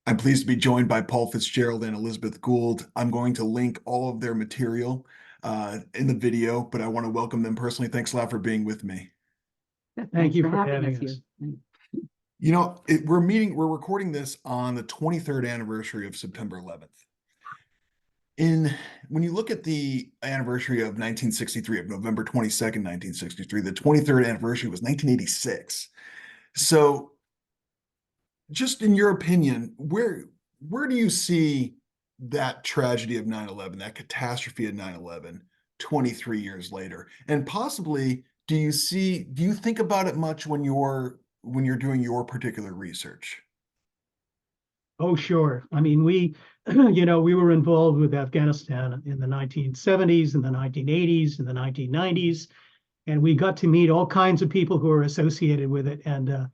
I'm pleased to be joined by Paul Fitzgerald and Elizabeth Gould. I'm going to link all of their material in the video, but I want to welcome them personally. Thanks a lot for being with me. Thank you for having us. You know, we're recording this on the 23rd anniversary of September 11th. When you look at the anniversary of 1963, of November 22nd, 1963, the 23rd anniversary was 1986. So just in your opinion, where do you see that tragedy of 9/11, that catastrophe of 9/11, 23 years later? And possibly, do you think about it much when you're doing your particular research? Oh, sure. I mean, we were involved with Afghanistan in the 1970s, in the 1980s, in the 1990s, and we got to meet all kinds of people who are associated with it. And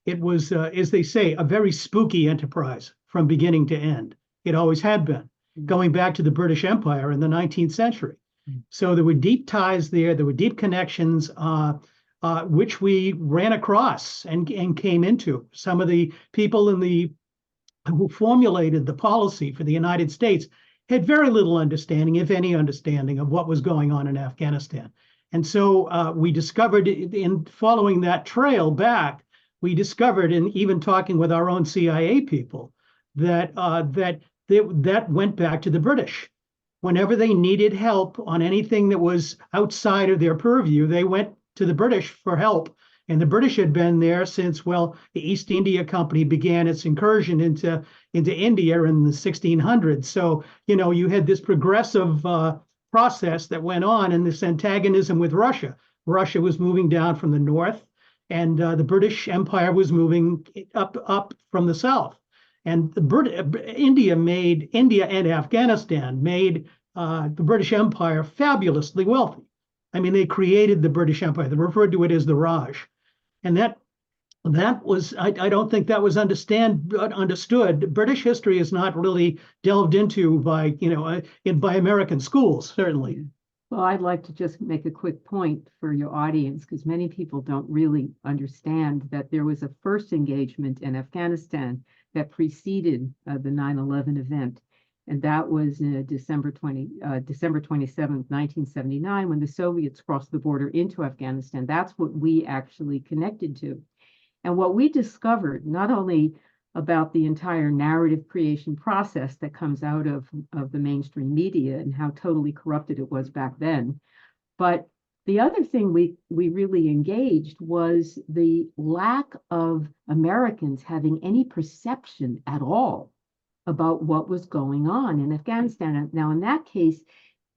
it was, as they say, a very spooky enterprise from beginning to end. It always had been, going back to the British Empire in the 19th century. So there were deep ties there. There were deep connections, which we ran across and came into. Some of the people who formulated the policy for the United States had very little understanding, if any understanding, of what was going on in Afghanistan. And so we discovered, in following that trail back, we discovered, and even talking with our own CIA people, that that went back to the British. Whenever they needed help on anything that was outside of their purview, they went to the British for help. And the British had been there since, well, the East India Company began its incursion into India in the 1600s. So, you had this progressive process that went on, and this antagonism with Russia. Russia was moving down from the north, and the British Empire was moving up from the south. And India and Afghanistan made the British Empire fabulously wealthy. I mean, they created the British Empire. They referred to it as the Raj. And that was, I don't think that was understood. British history is not really delved into by American schools, certainly. Well, I'd like to just make a quick point for your audience, because many people don't really understand that there was a first engagement in Afghanistan that preceded the 9/11 event. And that was December 27th, 1979, when the Soviets crossed the border into Afghanistan. That's what we actually connected to. And what we discovered, not only about the entire narrative creation process that comes out of the mainstream media and how totally corrupted it was back then, but the other thing we really engaged was the lack of Americans having any perception at all about what was going on in Afghanistan. Now, in that case,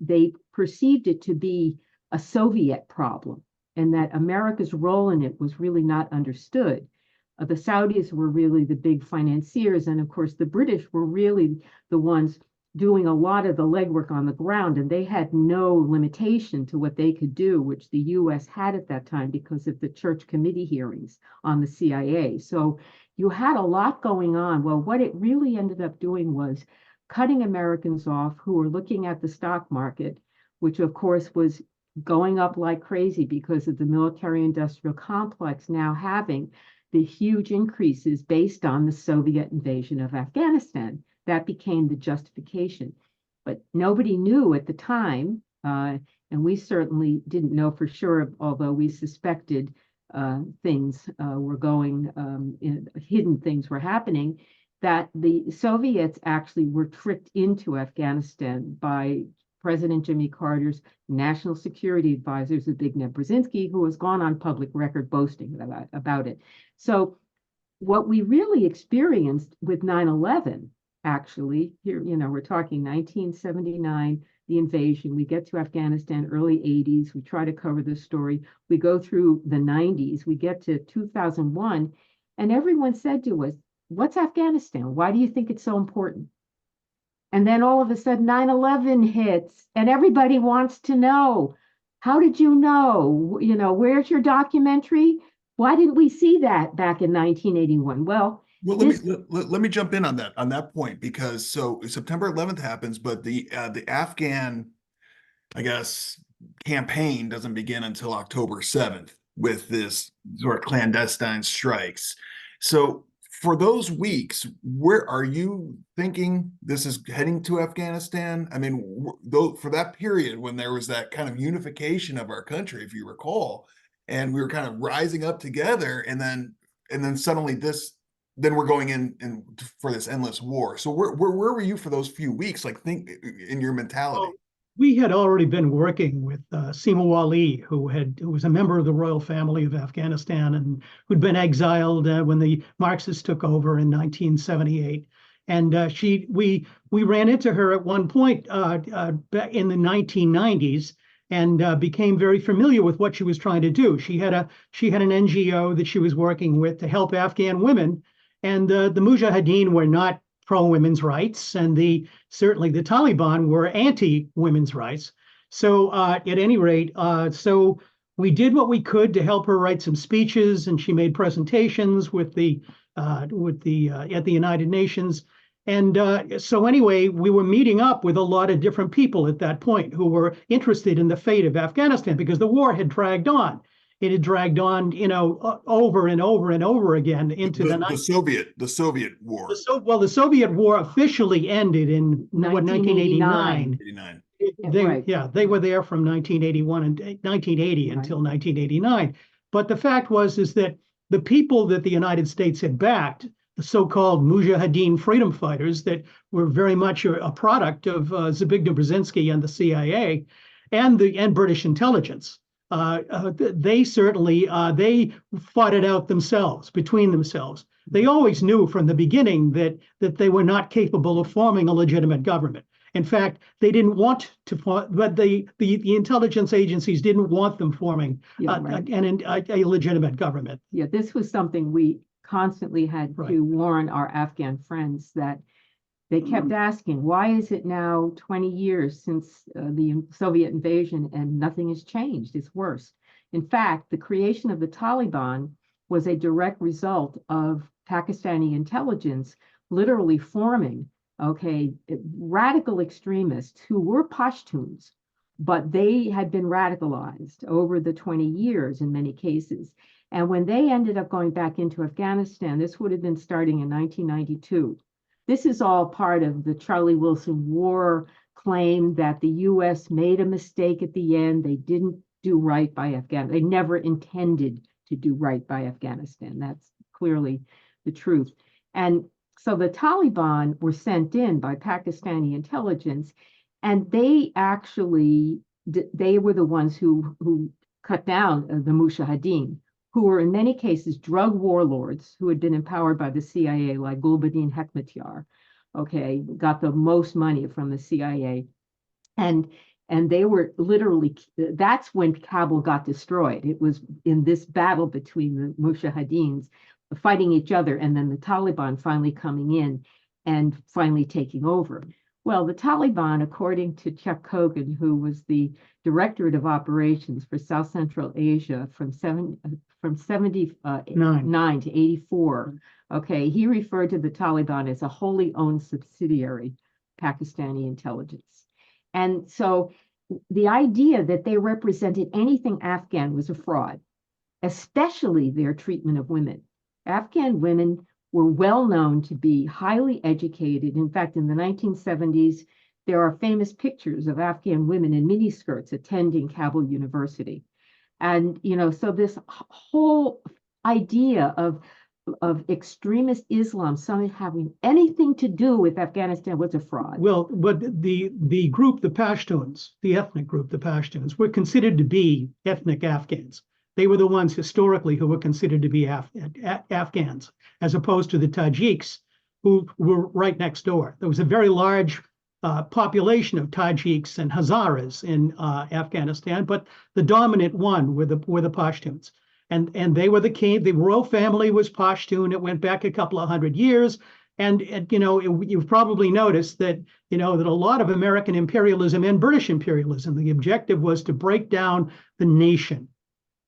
they perceived it to be a Soviet problem, and that America's role in it was really not understood. The Saudis were really the big financiers, and of course, the British were really the ones doing a lot of the legwork on the ground, and they had no limitation to what they could do, which the U.S. had at that time because of the Church Committee hearings on the CIA. So you had a lot going on. Well, what it really ended up doing was cutting Americans off who were looking at the stock market, which of course was going up like crazy because of the military-industrial complex now having the huge increases based on the Soviet invasion of Afghanistan. That became the justification. But nobody knew at the time, and we certainly didn't know for sure, although we suspected things were going, hidden things were happening, that the Soviets actually were tricked into Afghanistan by President Jimmy Carter's national security advisor, Zbigniew Brzezinski, who has gone on public record boasting about it. So what we really experienced with 9/11, actually, here, we're talking 1979, the invasion. We get to Afghanistan, early 80s. We try to cover this story. We go through the 90s. We get to 2001, and everyone said to us, "What's Afghanistan? Why do you think it's so important?" And then all of a sudden 9/11 hits, and everybody wants to know, how did you know? Where's your documentary? Why didn't we see that back in 1981? Well, let me jump in on that point, because so September 11th happens, but the Afghan, I guess, campaign doesn't begin until October 7th with this sort of clandestine strikes. So for those weeks, where are you thinking this is heading to Afghanistan? I mean, though for that period when there was that kind of unification of our country, if you recall, and we were kind of rising up together, and then suddenly then we're going in for this endless war. So where were you for those few weeks? Like, think in your mentality. We had already been working with Sima Wali, who was a member of the royal family of Afghanistan and who'd been exiled when the Marxists took over in 1978. And we ran into her at one point back in the 1990s and became very familiar with what she was trying to do. She had an NGO that she was working with to help Afghan women, and the Mujahideen were not pro-women's rights, and certainly the Taliban were anti-women's rights. So at any rate, so we did what we could to help her write some speeches, and she made presentations at the United Nations. And so anyway, we were meeting up with a lot of different people at that point who were interested in the fate of Afghanistan because the war had dragged on. It had dragged on, over and over and over again into the Soviet war. The Soviet war officially ended in 1989. 89. They were there from 1981 and 1980 until 1989. But the fact is that the people that the United States had backed, the so-called Mujahideen freedom fighters that were very much a product of Zbigniew Brzezinski and the CIA and British intelligence. They certainly they fought it out themselves, between themselves. They always knew from the beginning that they were not capable of forming a legitimate government. In fact, they didn't want to, but the intelligence agencies didn't want them forming a legitimate government. Yeah, this was something we constantly had to warn our Afghan friends that they kept asking, why is it now 20 years since the Soviet invasion and nothing has changed? It's worse. In fact, the creation of the Taliban was a direct result of Pakistani intelligence literally forming, radical extremists who were Pashtuns, but they had been radicalized over the 20 years in many cases. And when they ended up going back into Afghanistan, this would have been starting in 1992. This is all part of the Charlie Wilson War claim that the U.S. made a mistake at the end. They didn't do right by Afghanistan. They never intended to do right by Afghanistan. That's clearly the truth. And so the Taliban were sent in by Pakistani intelligence, and they were the ones who cut down the Mujahideen, who were in many cases drug warlords who had been empowered by the CIA, like Gulbuddin Hekmatyar, got the most money from the CIA. And they were literally, that's when Kabul got destroyed. It was in this battle between the Mujahideens fighting each other, and then the Taliban finally coming in and finally taking over. Well, the Taliban, according to Chuck Kogan, who was the Directorate of Operations for South Central Asia from 79 to 84, he referred to the Taliban as a wholly owned subsidiary, Pakistani intelligence. And so the idea that they represented anything Afghan was a fraud, especially their treatment of women. Afghan women were well known to be highly educated. In fact, in the 1970s, there are famous pictures of Afghan women in miniskirts attending Kabul University. And, so this whole idea of extremist Islam somehow having anything to do with Afghanistan was a fraud. Well, but the group, the Pashtuns, the ethnic group, the Pashtuns, were considered to be ethnic Afghans. They were the ones historically who were considered to be Afghans, as opposed to the Tajiks, who were right next door. There was a very large population of Tajiks and Hazaras in Afghanistan, but the dominant one were the Pashtuns. And they were the king. The royal family was Pashtun. It went back a couple of hundred years. And you've probably noticed that, that a lot of American imperialism and British imperialism, the objective was to break down the nation,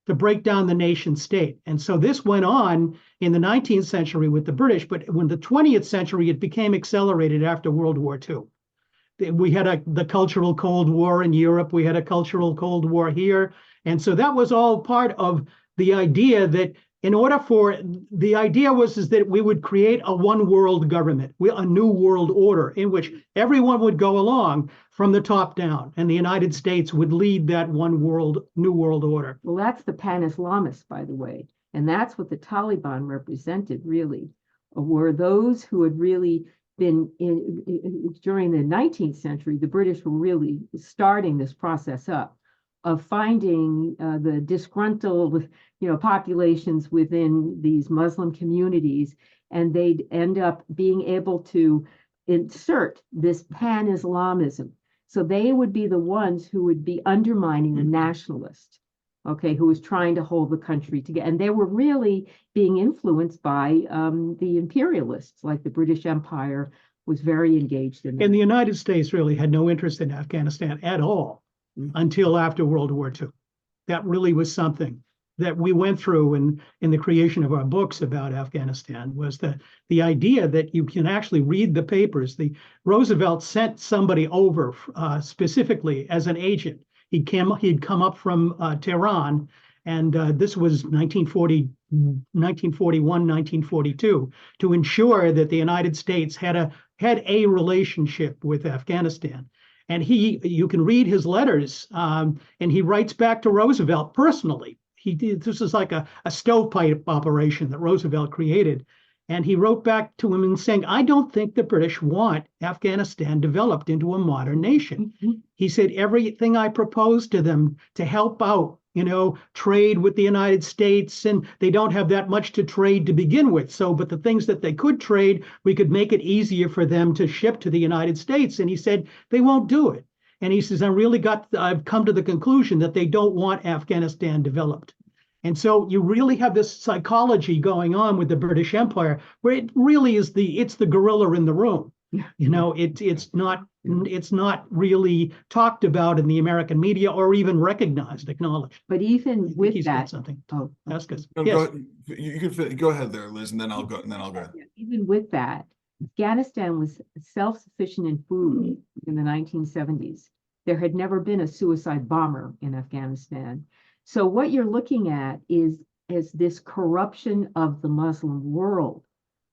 to break down the nation state. And so this went on in the 19th century with the British, but when the 20th century, it became accelerated after World War II. We had the cultural Cold War in Europe. We had a cultural Cold War here. And so that was all part of the idea that in order for, the idea was is that we would create a one world government, a new world order in which everyone would go along from the top down, and the United States would lead that one world, new world order. Well, that's the pan-Islamists, by the way. And that's what the Taliban represented, really, were those who had really been during the 19th century, the British were really starting this process up of finding the disgruntled, populations within these Muslim communities, and they'd end up being able to insert this pan-Islamism. So they would be the ones who would be undermining the nationalist, okay, who was trying to hold the country together. And they were really being influenced by the imperialists, like the British Empire was very engaged in that. And the United States really had no interest in Afghanistan at all until after World War II. That really was something that we went through in the creation of our books about Afghanistan, was the idea that you can actually read the papers. Roosevelt sent somebody over specifically as an agent. He'd come up from Tehran, and this was 1941, 1942, to ensure that the United States had a relationship with Afghanistan. And you can read his letters, and he writes back to Roosevelt personally. This is like a stovepipe operation that Roosevelt created. And he wrote back to him and saying, I don't think the British want Afghanistan developed into a modern nation. He said, everything I proposed to them to help out, trade with the United States, and they don't have that much to trade to begin with. But the things that they could trade, we could make it easier for them to ship to the United States. And he said, they won't do it. And he says, I've come to the conclusion that they don't want Afghanistan developed. And so you really have this psychology going on with the British Empire, where it really is it's the gorilla in the room. It's not really talked about in the American media or even recognized, acknowledged. But even with He's that, got something. oh, Ask us. No, Yes. you can go ahead there, Liz, and then I'll go. even with that, Afghanistan was self-sufficient in food in the 1970s. There had never been a suicide bomber in Afghanistan. So what you're looking at is this corruption of the Muslim world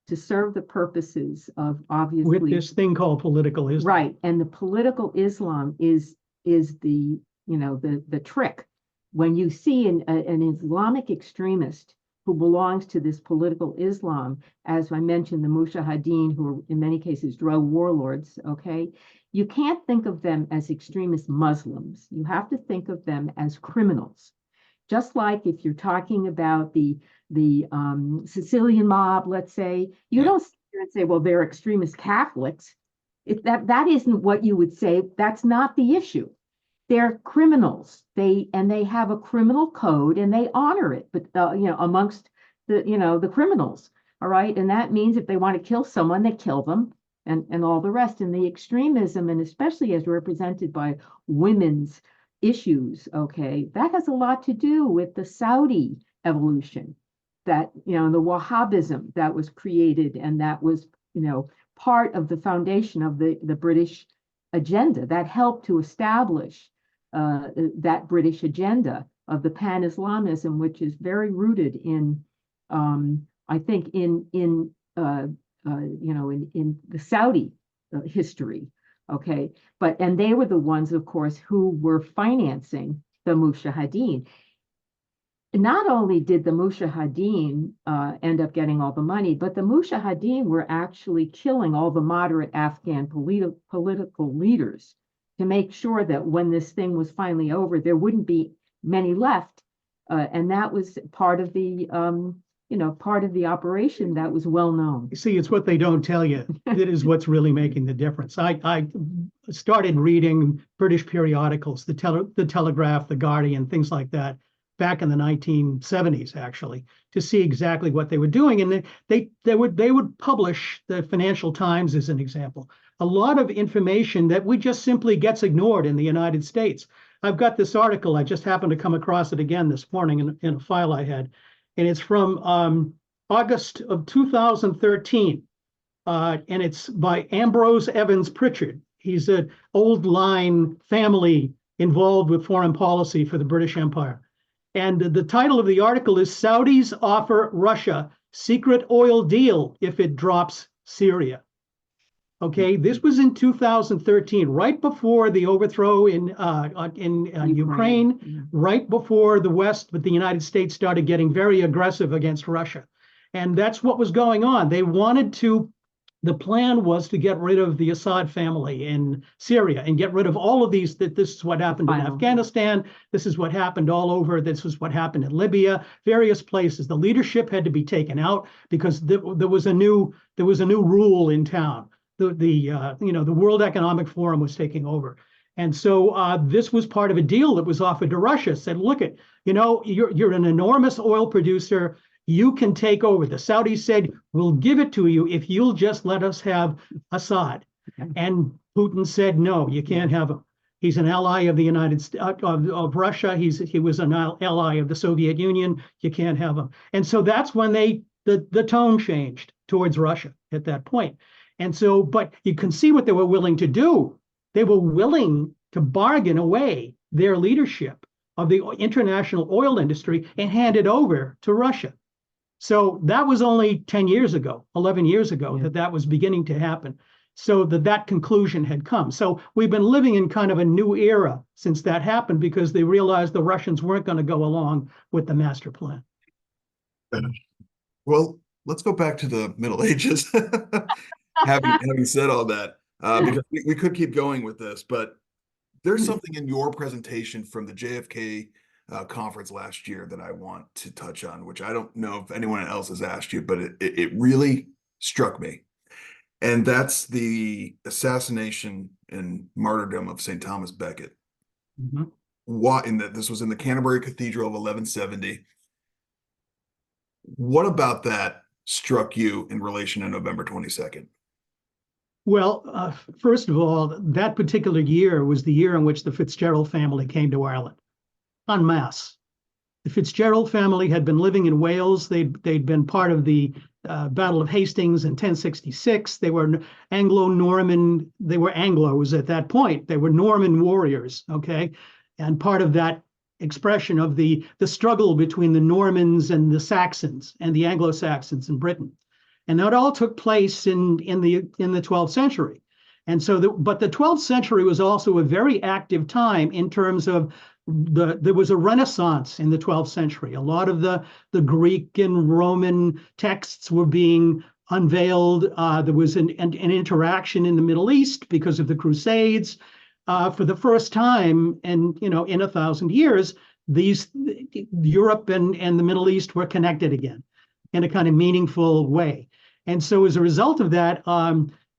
to serve the purposes of, obviously, With this thing called political Islam. right. And the political Islam is the trick. When you see an Islamic extremist who belongs to this political Islam, as I mentioned, the Mujahideen, who are in many cases drug warlords, okay, you can't think of them as extremist Muslims. You have to think of them as criminals. Just like if you're talking about the Sicilian mob, let's say, you don't sit there and say, well, they're extremist Catholics. That isn't what you would say. That's not the issue. They're criminals. They have a criminal code and they honor it, but amongst the criminals. All right. And that means if they want to kill someone, they kill them and all the rest. And the extremism, and especially as represented by women's issues, okay, that has a lot to do with the Saudi evolution, that, the Wahhabism that was created, and that was, part of the foundation of the British agenda that helped to establish that British agenda of the pan-Islamism, which is very rooted in, I think, in the Saudi history. Okay, and they were the ones, of course, who were financing the Mujahideen. Not only did the Mujahideen end up getting all the money, but the Mujahideen were actually killing all the moderate Afghan political leaders to make sure that when this thing was finally over, there wouldn't be many left. And that was part of the operation that was well known. See, it's what they don't tell you that is what's really making the difference. I started reading British periodicals, the Telegraph, the Guardian, things like that, back in the 1970s, actually, to see exactly what they were doing. And they would publish, the Financial Times as an example, a lot of information that just simply gets ignored in the United States. I've got this article, I just happened to come across it again this morning in a file I had. And it's from August of 2013, and it's by Ambrose Evans Pritchard. He's an old line family involved with foreign policy for the British Empire. And the title of the article is Saudis Offer Russia Secret Oil Deal If It Drops Syria. Okay, this was in 2013, right before the overthrow in Ukraine, right before the West, but the United States started getting very aggressive against Russia. And that's what was going on. They wanted to, the plan was to get rid of the Assad family in Syria and get rid of all of these, that this is what happened in Afghanistan, this is what happened all over, this is what happened in Libya, various places. The leadership had to be taken out because there was a new rule in town. The World Economic Forum was taking over. And so this was part of a deal that was offered to Russia. Said, look, you're an enormous oil producer. You can take over. The Saudis said, we'll give it to you if you'll just let us have Assad. Okay. And Putin said, no, you can't have him. He's an ally of the United States, of Russia. He was an ally of the Soviet Union. You can't have him. And so that's when the tone changed towards Russia at that point. And so, but you can see what they were willing to do. They were willing to bargain away their leadership of the international oil industry and hand it over to Russia. So that was only 10 years ago, 11 years ago, that was beginning to happen. So that conclusion had come. So we've been living in kind of a new era since that happened because they realized the Russians weren't going to go along with the master plan. Well, let's go back to the Middle Ages. Having said all that, because we could keep going with this, but there's something in your presentation from the JFK conference last year that I want to touch on, which I don't know if anyone else has asked you, but it really struck me. And that's the assassination and martyrdom of St. Thomas Becket. Mm-hmm. This was in the Canterbury Cathedral of 1170. What about that struck you in relation to November 22nd? Well, first of all, that particular year was the year in which the Fitzgerald family came to Ireland en masse. The Fitzgerald family had been living in Wales. They'd been part of the Battle of Hastings in 1066. They were Anglo-Norman. They were Anglos at that point. They were Norman warriors, okay? And part of that expression of the struggle between the Normans and the Saxons and the Anglo-Saxons in Britain. And that all took place in the 12th century. And so, but the 12th century was also a very active time in terms of there was a renaissance in the 12th century. A lot of the Greek and Roman texts were being unveiled. There was an interaction in the Middle East because of the Crusades. For the first time in 1,000 years, Europe and the Middle East were connected again in a kind of meaningful way. And so as a result of that,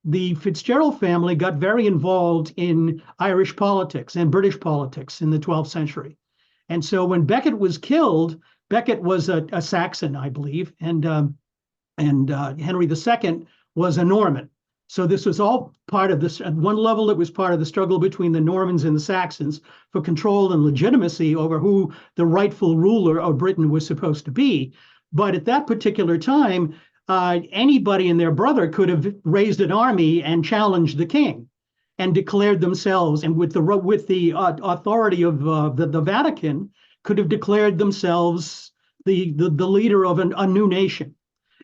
the Fitzgerald family got very involved in Irish politics and British politics in the 12th century. And so when Becket was killed, Becket was a Saxon, I believe, and Henry II was a Norman. So this was all part of this. At one level, it was part of the struggle between the Normans and the Saxons for control and legitimacy over who the rightful ruler of Britain was supposed to be. But at that particular time, anybody and their brother could have raised an army and challenged the king and declared themselves, and with the authority of the Vatican, could have declared themselves the leader of a new nation.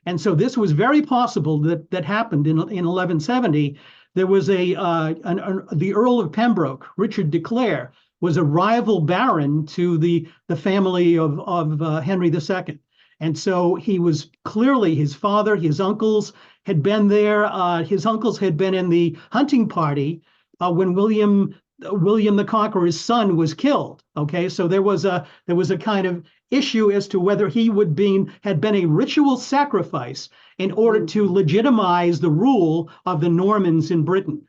And so this was very possible that happened in 1170. There was the Earl of Pembroke, Richard de Clare, was a rival baron to the family of Henry II. And so he was clearly, his father, his uncles had been there. His uncles had been in the hunting party when William the Conqueror's son was killed. Okay, so there was a kind of issue as to whether he had been a ritual sacrifice in order to legitimize the rule of the Normans in Britain.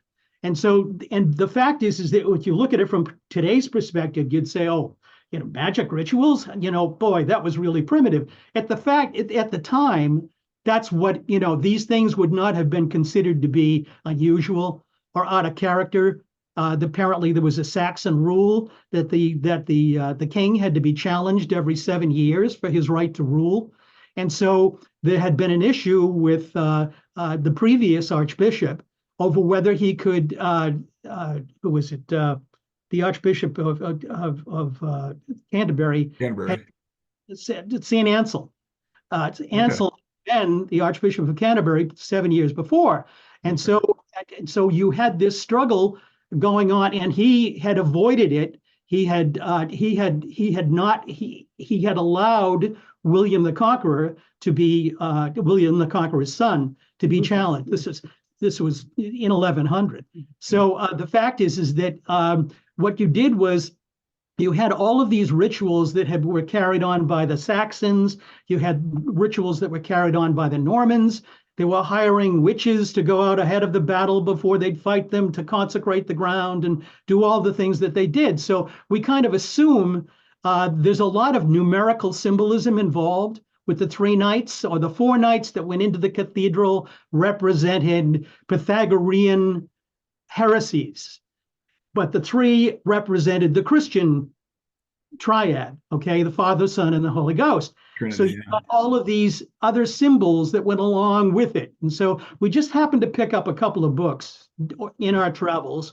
And so, and the fact is that if you look at it from today's perspective, you'd say, oh, magic rituals, boy, that was really primitive. At the time, that's what, these things would not have been considered to be unusual or out of character. Apparently, there was a Saxon rule that the king had to be challenged every 7 years for his right to rule. And so there had been an issue with the previous archbishop over whether he could, who was it? The Archbishop of Canterbury St. Ansel. Okay. Ansel and the Archbishop of Canterbury 7 years before. And so you had this struggle going on, and he had avoided it. He had allowed William the Conqueror to be William the Conqueror's son to be challenged. This was in 1100. So the fact is that what you did was you had all of these rituals that were carried on by the Saxons. You had rituals that were carried on by the Normans. They were hiring witches to go out ahead of the battle before they'd fight them to consecrate the ground and do all the things that they did. So we kind of assume there's a lot of numerical symbolism involved with the 3 knights, or the 4 knights that went into the cathedral represented Pythagorean heresies. But the 3 represented the Christian triad, okay, the Father, Son, and the Holy Ghost. Trinity, so you got all of these other symbols that went along with it. And so we just happened to pick up a couple of books in our travels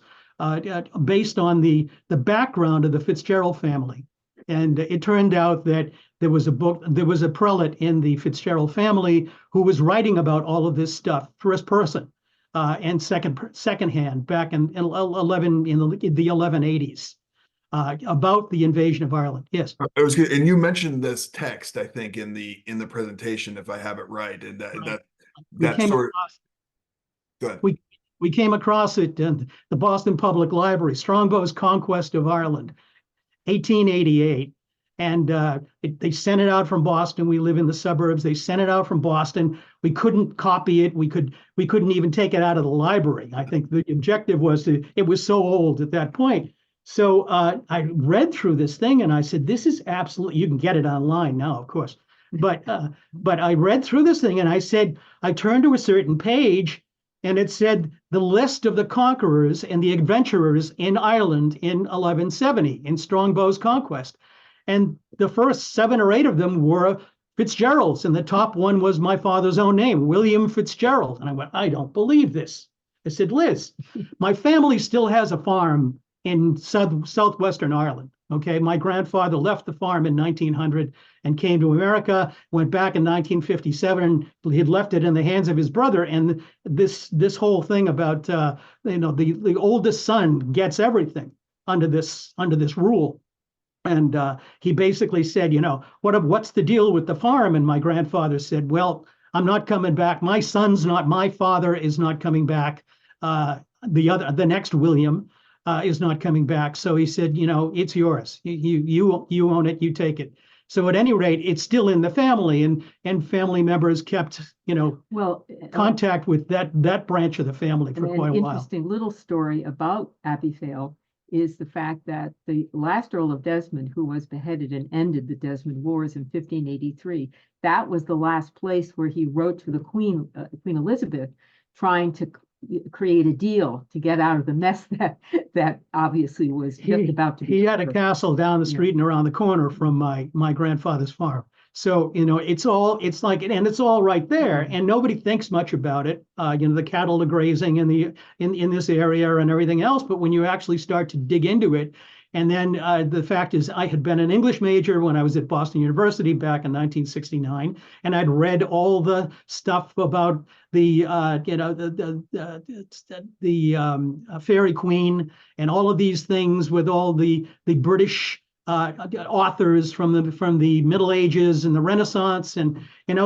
based on the background of the Fitzgerald family. And it turned out that there was a prelate in the Fitzgerald family who was writing about all of this stuff, first person. And secondhand back in the 1180s about the invasion of Ireland. Yes, I was good. And you mentioned this text, I think, in the presentation, if I have it right, and that sort. Go ahead. We came across it in the Boston Public Library, Strongbow's Conquest of Ireland, 1888. And they sent it out from Boston. We live in the suburbs. They sent it out from Boston. We couldn't copy it. We couldn't even take it out of the library. I think the objective was it was so old at that point. So I read through this thing and I said, this is absolutely, you can get it online now, of course. But I read through this thing and I said, I turned to a certain page and it said the list of the conquerors and the adventurers in Ireland in 1170 in Strongbow's Conquest. And the first 7 or 8 of them were Fitzgeralds. And the top one was my father's own name, William Fitzgerald. And I went, I don't believe this. I said, Liz, my family still has a farm in southwestern Ireland. Okay, my grandfather left the farm in 1900 and came to America, went back in 1957, and he had left it in the hands of his brother. And this whole thing about the oldest son gets everything under this rule. And he basically said, what's the deal with the farm? And my grandfather said, well, I'm not coming back. My father is not coming back. The next William is not coming back. So he said, it's yours. You own it. You take it. So at any rate, it's still in the family, and family members kept, contact with that branch of the family for quite a while. An interesting little story about Abbeyfale is the fact that the last Earl of Desmond, who was beheaded and ended the Desmond Wars in 1583, that was the last place where he wrote to the Queen Elizabeth, trying to create a deal to get out of the mess that obviously was just about to be. He had a castle down the street and around the corner from my grandfather's farm. So, it's all right there, and nobody thinks much about it. The cattle are grazing in this area and everything else. But when you actually start to dig into it, and then the fact is, I had been an English major when I was at Boston University back in 1969, and I'd read all the stuff about the Fairy Queen and all of these things with all the British authors from the Middle Ages and the Renaissance, and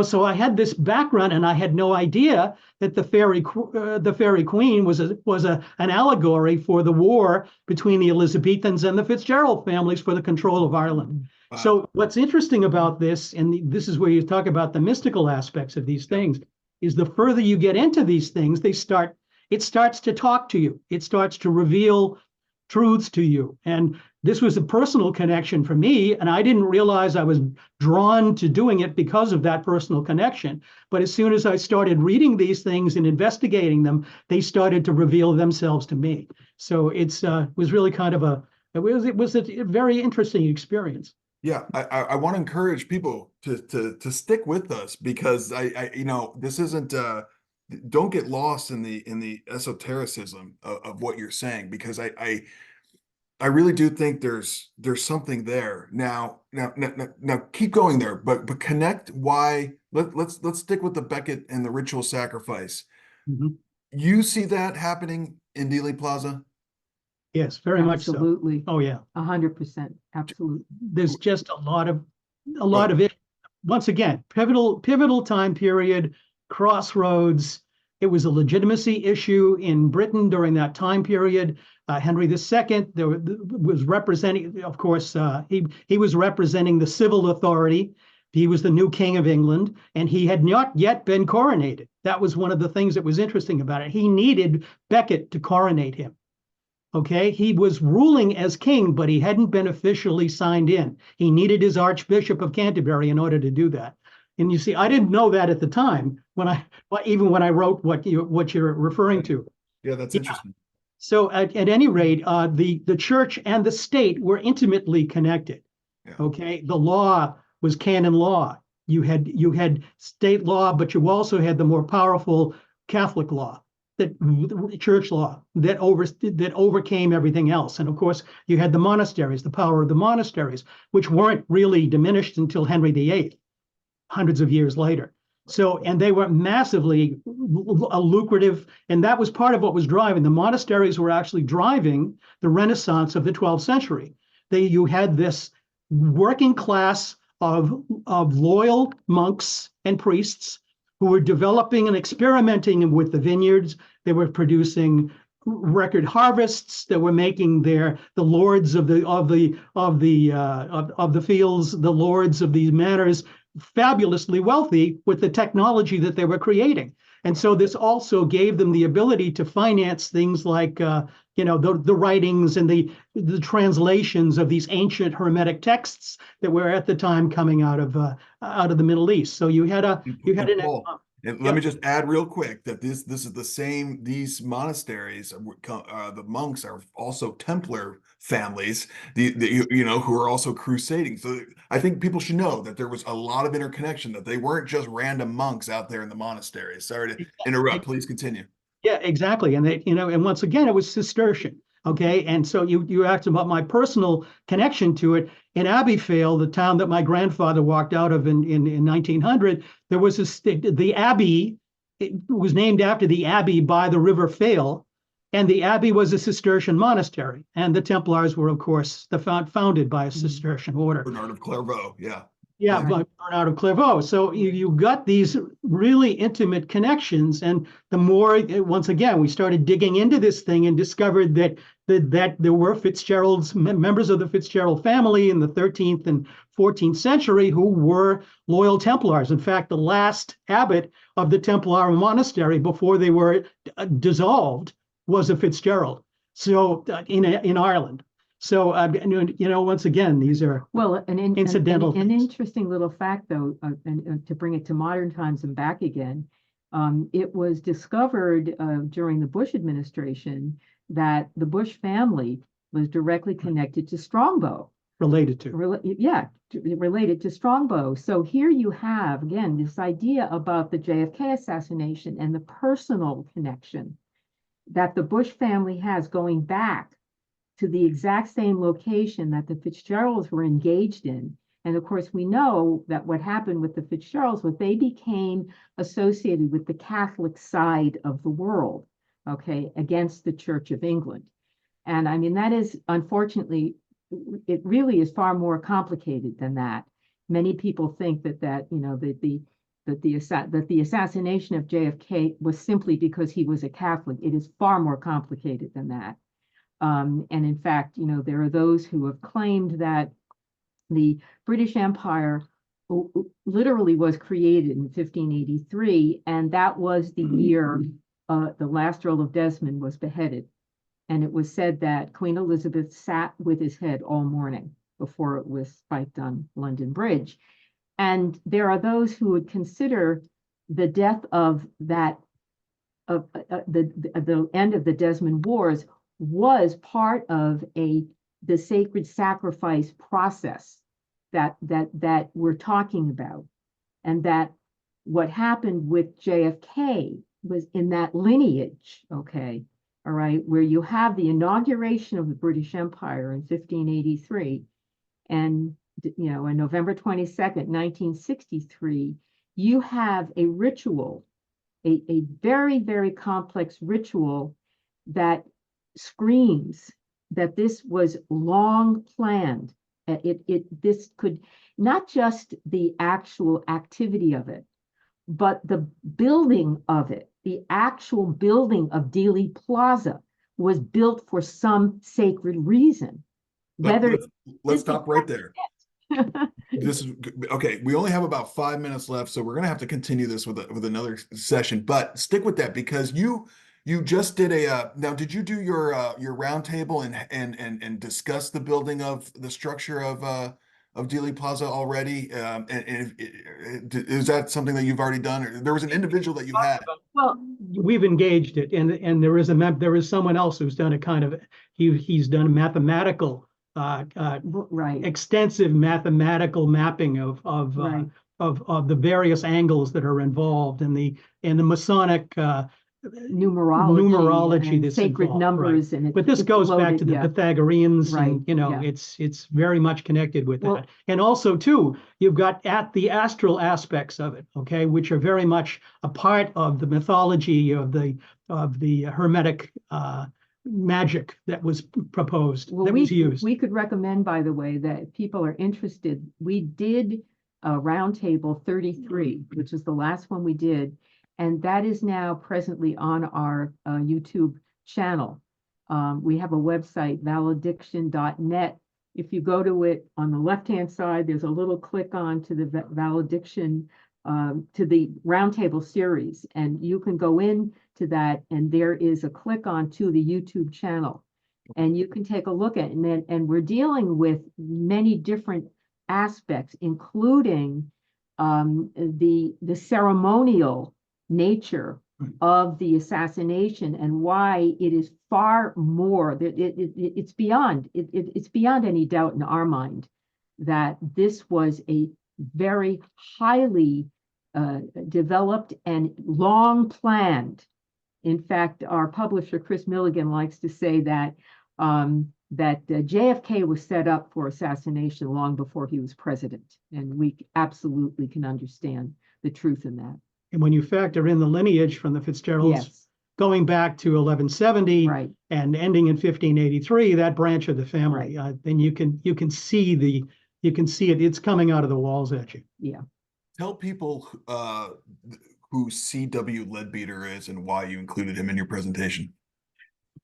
so I had this background, and I had no idea that the Fairy Queen was an allegory for the war between the Elizabethans and the Fitzgerald families for the control of Ireland. Wow. So what's interesting about this, and this is where you talk about the mystical aspects of these things, is the further you get into these things, it starts to talk to you. It starts to reveal truths to you. And this was a personal connection for me, and I didn't realize I was drawn to doing it because of that personal connection. But as soon as I started reading these things and investigating them, they started to reveal themselves to me. So it was really kind of a very interesting experience. Yeah, I want to encourage people to stick with us, because this isn't don't get lost in the esotericism of what you're saying, because I really do think there's something there. Now keep going there, but connect why let's stick with the Becket and the ritual sacrifice. Mhm. You see that happening in Dealey Plaza? Yes, very much so. Absolutely, Oh, yeah. 100%, absolutely. There's just a lot Oh, of it. Once again, pivotal time period, crossroads. It was a legitimacy issue in Britain during that time period. Henry II was representing, of course, he was representing the civil authority. He was the new king of England, and he had not yet been coronated. That was one of the things that was interesting about it. He needed Becket to coronate him. Okay, he was ruling as king, but he hadn't been officially signed in. He needed his Archbishop of Canterbury in order to do that. And you see, I didn't know that at the time even when I wrote what you're referring to. yeah, that's Yeah. interesting. So at any rate, the church and the state were intimately connected. Yeah. Okay, the law was canon law. You had state law, but you also had the more powerful Catholic law, that church law that overcame everything else. And of course, you had the monasteries, the power of the monasteries, which weren't really diminished until Henry VIII, hundreds of years later. So, and they were massively lucrative, and that was part of what was driving. The monasteries were actually driving the Renaissance of the 12th century. You had this working class of loyal monks and priests who were developing and experimenting with the vineyards. They were producing record harvests. That were making the lords of the fields, the lords of these manors, fabulously wealthy with the technology that they were creating. And so this also gave them the ability to finance things like the writings and the translations of these ancient Hermetic texts that were at the time coming out of the Middle East. So you had an Paul, and let yeah. me just add real quick that this is the same. These monasteries, the monks are also Templar families, who are also crusading. So I think people should know that there was a lot of interconnection. That they weren't just random monks out there in the monasteries. Sorry to interrupt. Please continue. Yeah, exactly. And and once again, it was Cistercian. Okay. And so you asked about my personal connection to it. In Abbeyvale, the town that my grandfather walked out of in 1900, there was the Abbey. It was named after the Abbey by the River Fale. And the Abbey was a Cistercian monastery. And the Templars were, of course, founded by a Cistercian order. Bernard of Clairvaux. Yeah. Yeah, Right. but Bernard of Clairvaux. So you got these really intimate connections, and the more, once again, we started digging into this thing and discovered that there were members of the Fitzgerald family in the 13th and 14th century who were loyal Templars. In fact, the last abbot of the Templar monastery before they were dissolved was a Fitzgerald. So in Ireland. So, once again, these are incidental an things. interesting little fact, though, and to bring it to modern times and back again, it was discovered during the Bush administration that the Bush family was directly connected to Strongbow. Related to. Related to Strongbow. So here you have, again, this idea about the JFK assassination and the personal connection that the Bush family has going back to the exact same location that the Fitzgeralds were engaged in. And of course, we know that what happened with the Fitzgeralds was they became associated with the Catholic side of the world, okay, against the Church of England. And I mean, that is, unfortunately, it really is far more complicated than that. Many people think that the assassination of JFK was simply because he was a Catholic. It is far more complicated than that. And in fact, there are those who have claimed that the British Empire literally was created in 1583, and that was the year the last Earl of Desmond was beheaded. And it was said that Queen Elizabeth sat with his head all morning before it was spiked on London Bridge. And there are those who would consider the death of the end of the Desmond Wars was part of the sacred sacrifice process that we're talking about, and that what happened with JFK was in that lineage, okay, all right, where you have the inauguration of the British Empire in 1583, and on November 22nd, 1963, you have a ritual, a very, very complex ritual that screams that this was long planned. This could not just the actual activity of it, but the building of it, the actual building of Dealey Plaza was built for some sacred reason. Let's stop right there. This is okay. We only have about 5 minutes left, so we're gonna have to continue this with another session. But stick with that, because you just did a now. Did you do your roundtable and discuss the building of the structure of Dealey Plaza already? Is that something that you've already done? Or there was an individual that you had. Well, we've engaged it, and there is someone else who's done a kind of he's done mathematical. Right. Extensive mathematical mapping of the various angles that are involved in the Masonic numerology and that's sacred involved, numbers, right. and But this goes back to the Pythagoreans, right. and it's very much connected with Well, that. And also too, you've got at the astral aspects of it, okay, which are very much a part of the mythology of the Hermetic magic that was proposed, that was used. We could recommend, by the way, that if people are interested, we did Roundtable 33, which is the last one we did, and that is now presently on our YouTube channel. We have a website, valediction.net. If you go to it, on the left-hand side, there's a little click on to the valediction, to the Roundtable series, and you can go in to that, and there is a click on to the YouTube channel, and you can take a look at it. And we're dealing with many different aspects, including the ceremonial nature of the assassination, and why it is far more that it's beyond any doubt in our mind that this was a very highly developed and long planned. In fact, our publisher Chris Milligan likes to say that JFK was set up for assassination long before he was president, and we absolutely can understand the truth in that. And when you factor in the lineage from the Fitzgeralds, going back to 1170, right, and ending in 1583, that branch of the family, right. Then you can see it. It's coming out of the walls at you. Yeah. Tell people who C.W. Leadbeater is and why you included him in your presentation.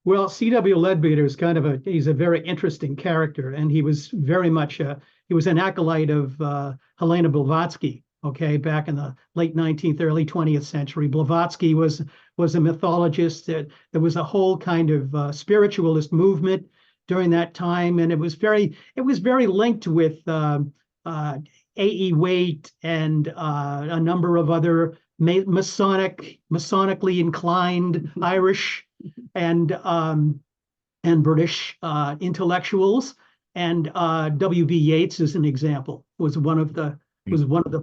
Well, C.W. Leadbeater is he's a very interesting character, and he was very much he was an acolyte of Helena Blavatsky. Okay, back in the late 19th, early 20th century, Blavatsky was a mythologist. There was a whole kind of spiritualist movement during that time, and it was very linked with A.E. Waite and a number of other Masonically inclined Irish and British intellectuals. And W.B. Yeats, as an example, was one of the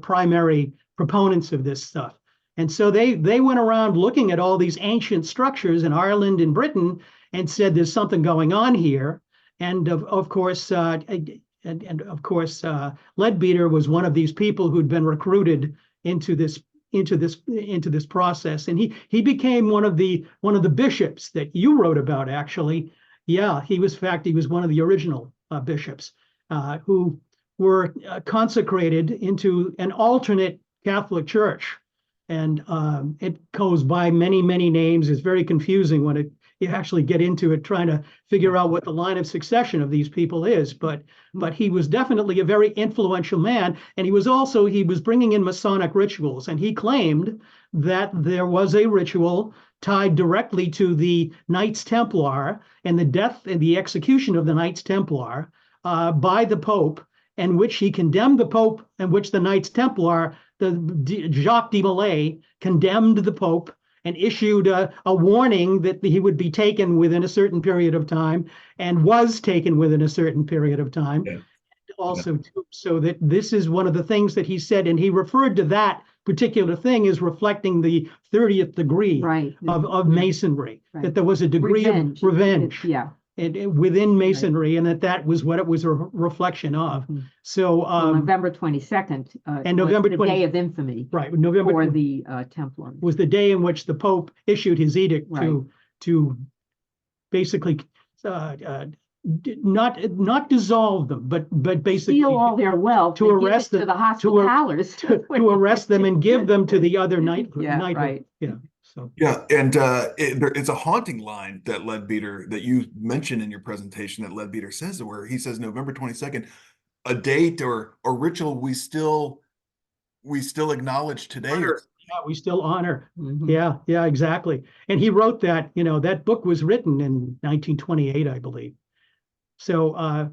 primary proponents of this stuff. And so they went around looking at all these ancient structures in Ireland and Britain and said there's something going on here. And of course, Leadbeater was one of these people who'd been recruited into this process, and he became one of the bishops that you wrote about, actually. Yeah, he was one of the original bishops who were consecrated into an alternate Catholic Church, and it goes by many names. It's very confusing when you actually get into it, trying to figure out what the line of succession of these people is. But he was definitely a very influential man, and he was bringing in Masonic rituals, and he claimed that there was a ritual tied directly to the Knights Templar and the death and the execution of the Knights Templar by the Pope, in which he condemned the Pope, and which the Knights Templar, Jacques de Molay, condemned the Pope and issued a warning that he would be taken within a certain period of time, and was taken within a certain period of time. Yeah. Also, so that this is one of the things that he said, and he referred to that particular thing is reflecting the 30th degree Right. of masonry, Right. that there was a degree Revenge. of revenge. Yeah. And within masonry, and that was what it was a reflection of. Mhm. So, Well, November 22nd, and was November the 20 day of infamy right, November for the Templars. was the day in which the Pope issued his edict Right. to basically not dissolve them, but basically Steal all their wealth to and give arrest it to them- the hospitallers. to arrest them and give them to the other knighthood. Yeah, right. Yeah. So Yeah, and it's a haunting line that Leadbeater that you mentioned in your presentation that Leadbeater says, where he says November 22nd, a date or ritual we still acknowledge today. honor. Yeah, we still honor. Mhm. Yeah, exactly. And he wrote that, that book was written in 1928, I believe. So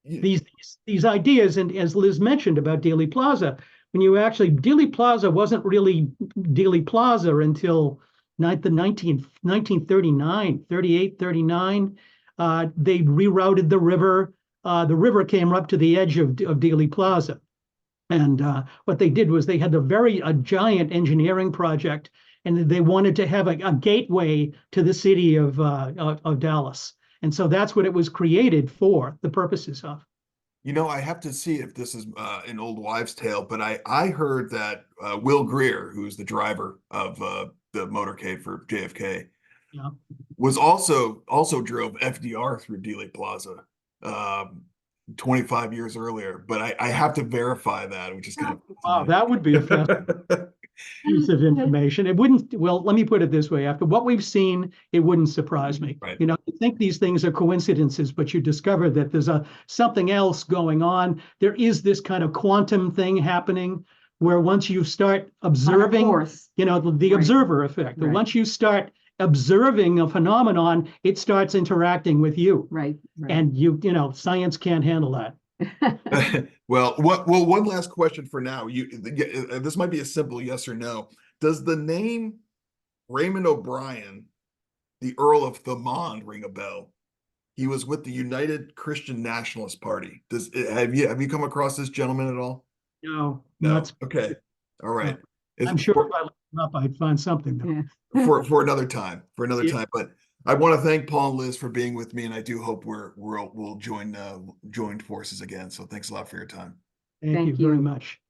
these ideas, and as Liz mentioned about Dealey Plaza, Dealey Plaza wasn't really Dealey Plaza until the 1939, 38, 39. They rerouted the river. The river came up to the edge of Dealey Plaza. And what they did was they had a giant engineering project, and they wanted to have a gateway to the city of Dallas. And so that's what it was created for, the purposes of. I have to see if this is an old wives' tale, but I heard that Will Greer, who's the driver of the motorcade for JFK, Yeah. was also drove FDR through Dealey Plaza 25 years earlier. But I have to verify that, which is kind of Wow, that would be a fascinating piece of information. It wouldn't, well, let me put it this way. After what we've seen, it wouldn't surprise me. Right. You think these things are coincidences, but you discover that there's something else going on. There is this kind of quantum thing happening where once you start observing, the Right. observer effect. Right. Once you start observing a phenomenon, it starts interacting with you. Right. And science can't handle that. Well, one last question for now. This might be a simple yes or no. Does the name Raymond O'Brien, the Earl of Thomond, ring a bell? He was with the United Christian Nationalist Party. Have you come across this gentleman at all? No. Okay. All right. I'm sure if I look him up, I'd find something though. Yeah. for another time. Yeah. Time. But I want to thank Paul and Liz for being with me, and I do hope we'll join forces again. So thanks a lot for your time. Thank you you. very much.